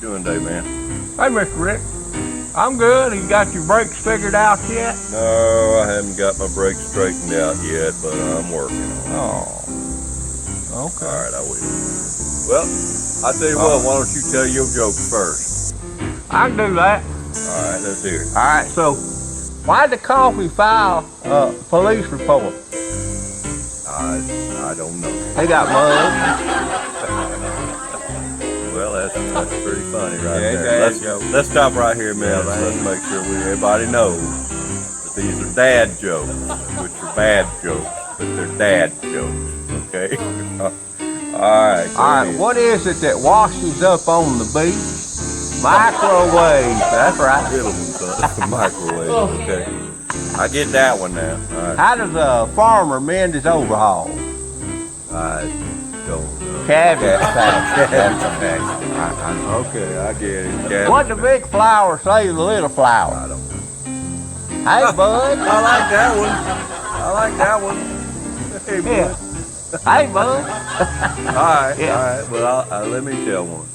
doing today, man? Hey, Mr. Rick. I'm good. You got your brakes figured out yet? No, I haven't got my brakes straightened out yet, but I'm working on it. Oh, okay. All right, I will. Well, I tell you what, why don't you tell your joke first? I can do that. All right, let's hear it. All right, so why'd the coffee file a police report? I don't know. He got mugged. Well, that's pretty funny right Yeah, there. dad Let's stop right here, man. Let's make sure everybody knows that these are dad jokes, which are bad jokes, but they're dad jokes. Okay. All right. All right, what is it that washes up on the beach? Microwave. That's right. Little one, son. Microwave. Okay. I get that one now. All right. How does a farmer mend his overhaul? I don't know. Cabbage patch. Okay, I get it. Cabbage What the big flower say to the little flower? I don't know. Hey, bud. I like that one. I like that one. Hey, bud. Yeah. Hey, bud. All right, Yeah. all right. Well, let me tell one.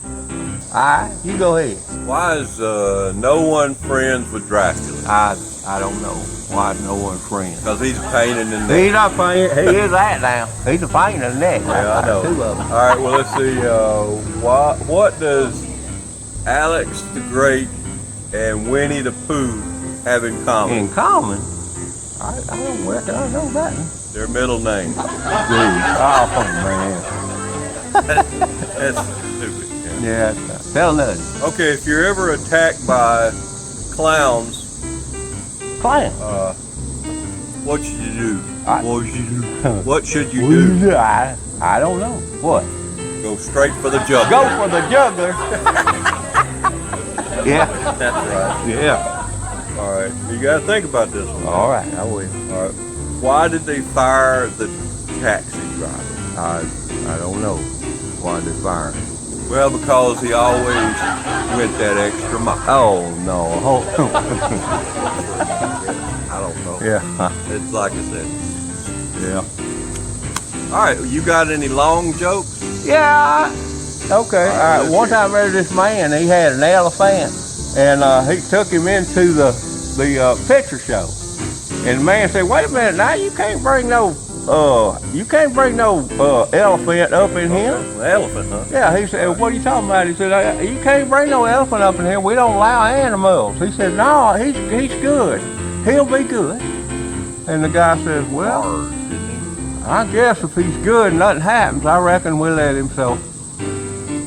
All right, you go ahead. Why is no one friends with Dracula? I don't know why no one friends. Because he's a pain in the neck. He's not pain. He is that now. He's a pain in the neck. Yeah, I know. Two of them. All right, well, let's see. What does Alex the Great and Winnie the Pooh have in common? In common? I don't reckon I know that one. Their middle name. Oh, man. That's stupid. Yeah, tell nothing. Okay, if you're ever attacked by clowns, Clown. what should you do? I- What should you do? I don't know. What? Go straight for the jugular. Go for the juggler. Yeah. That's right. Yeah. All right, you got to think about this one. All right, I will. All right. Why did they fire the taxi driver? I don't know why they fired him. Well, because he always went that extra mile. Oh, no. I don't know. Yeah. It's like I said. Yeah. All right, you got any long jokes? Yeah. Okay. All right. One time there's this man. He had an elephant, and he took him into the picture show. And the man said, "Wait a minute, now you can't bring no elephant up in here." Elephant, huh? Yeah. He said, "What are you talking about?" He said, "You can't bring no elephant up in here. We don't allow animals." He said, "No, he's good. He'll be good." And the guy says, "Well, I guess if he's good and nothing happens, I reckon we'll let him." So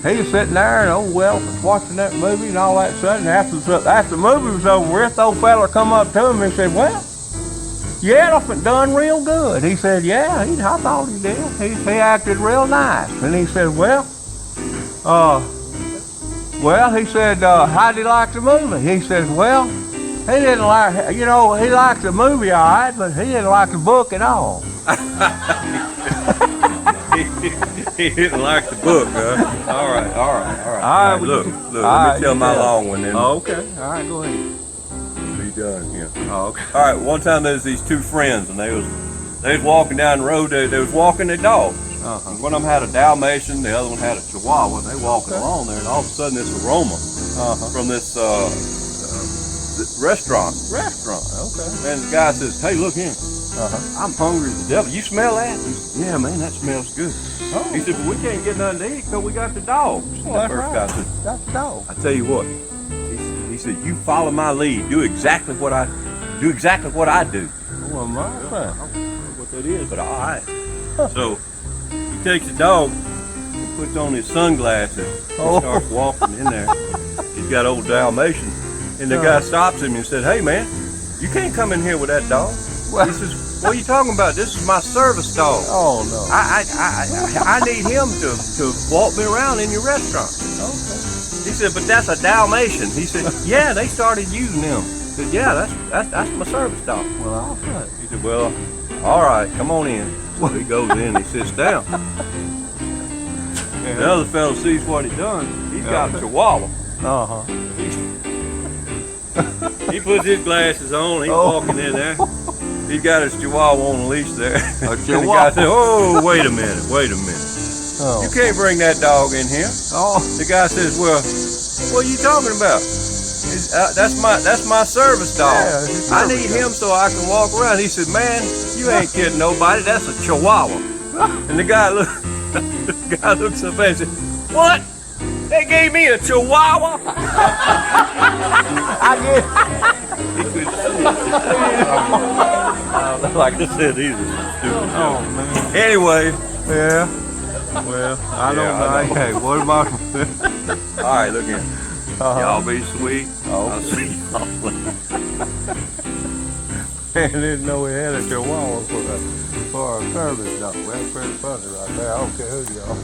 he's sitting there, and old elephant's watching that movie and all that. Sudden, after the movie was over with, the old fella come up to him and said, "Well, your elephant done real good." He said, "Yeah, I thought he did. He acted real nice." And he said, "Well, he said, how'd he like the movie?" He said, "Well, he didn't like, he liked the movie all right, but he didn't like the book at all." He didn't like the book, huh? All right. All right, Look, let me tell my long one then. Oh, okay. All right, go ahead. Be done here. Oh, okay. All right, one time there's these two friends, and they was walking down the road. They was walking their dogs. Uh-huh. One of them had a Dalmatian, the other one had a Chihuahua. And they walking along there, and all of a sudden this aroma from this restaurant. Okay. And the guy says, "Hey, look here. I'm hungry as the devil. You smell that?" He said, "Yeah, man, that smells good." Oh. He said, "But we can't get nothing to eat because we got the dogs." Well, the that's first right. guy said, That's the dog. "I tell you what." He said, "You follow my lead. Do exactly what I do." Well, my son. I don't know what that is, but all right. So he takes the dog and puts on his sunglasses and starts walking in there. He's got old Dalmatian, and the guy stops him and said, "Hey, man, you can't come in here with that dog." He says, "What are you talking about? This is my service dog. Oh, no. I need him to walk me around in your restaurant." Okay. He said, "But that's a Dalmatian." He said, "Yeah, they started using him." He said, "Yeah, that's my service dog." Well, all right. He said, "Well, all right, come on in." So he goes in, he sits down. The other fellow sees what he done. He's got a Chihuahua. Uh-huh. He puts his glasses on, he's walking in there. He's got his Chihuahua on a leash there. A And the Chihuahua. guy said, "Oh, wait a minute. Oh. You can't bring that dog in here." Oh. The guy says, "Well, What are you talking about? That's my service dog. Yeah, it's his I service need dog. him so I can walk around. He said, man, you ain't kidding nobody. That's a Chihuahua. And the guy looks up and said, what? They gave me a Chihuahua? I get He couldn't see it. Like I said, he's a stupid Oh dog. man. Anyway, Yeah. Well, I don't Yeah, I know. know. Hey, what about? all right, look here. Y'all be sweet. Oh. I'll see y'all later. Man, didn't know we had a Chihuahua for a service dog. That's pretty funny right there. I don't care who you are.